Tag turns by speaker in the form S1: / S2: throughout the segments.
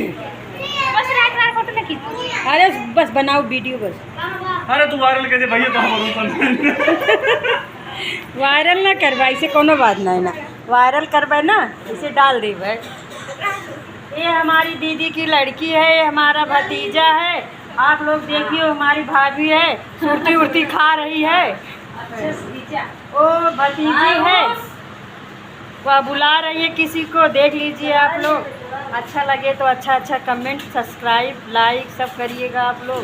S1: बस रात फोटो ना खींच।
S2: अरे बस बनाओ वीडियो बस।
S3: अरे तू वायरल कैसे भैया तो
S2: वायरल ना करवा, इसे कोनो बात नहीं ना वायरल करवा ना, इसे डाल दे भाई। ये हमारी दीदी की लड़की है, ये हमारा भतीजा है। आप लोग देखिए, हमारी भाभी है, सुरती उड़ती खा रही है। ओ भतीजी है, वह बुला रही है किसी को, देख लीजिए आप लोग। अच्छा लगे तो अच्छा कमेंट, सब्सक्राइब, लाइक सब करिएगा आप लोग।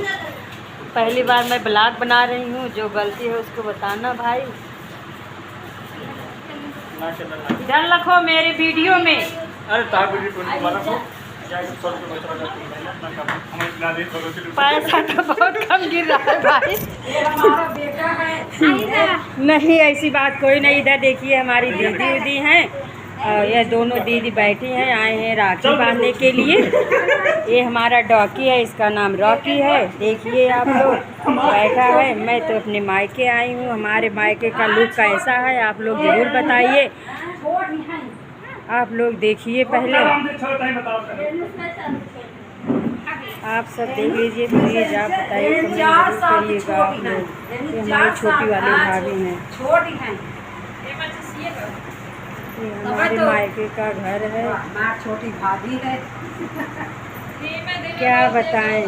S2: पहली बार मैं ब्लॉग बना रही हूँ, जो गलती है उसको बताना भाई। इधर रखो मेरे वीडियो में।
S3: अरे
S2: पैसा तो बहुत कम गिर रहा है भाई। नहीं ऐसी बात कोई नहीं। इधर देखिए हमारी दीदी उदी हैं, और ये दोनों दीदी बैठी हैं, आए हैं राखी बांधने के लिए। ये हमारा डॉकी है, इसका नाम रॉकी है। देखिए आप लोग बैठा है। मैं तो अपने मायके आई हूँ। हमारे मायके का लुक कैसा है आप लोग ज़रूर बताइए। आप लोग देखिए पहले, आप सब देख लीजिए प्लीज़। आप बताइए, कमेंट जरूर करिएगा आप लोग। ये हमारी छोटी वाली भाभी हैं, ये हमारे मायके का घर है।
S1: छोटी भाभी है।
S2: क्या बताएं।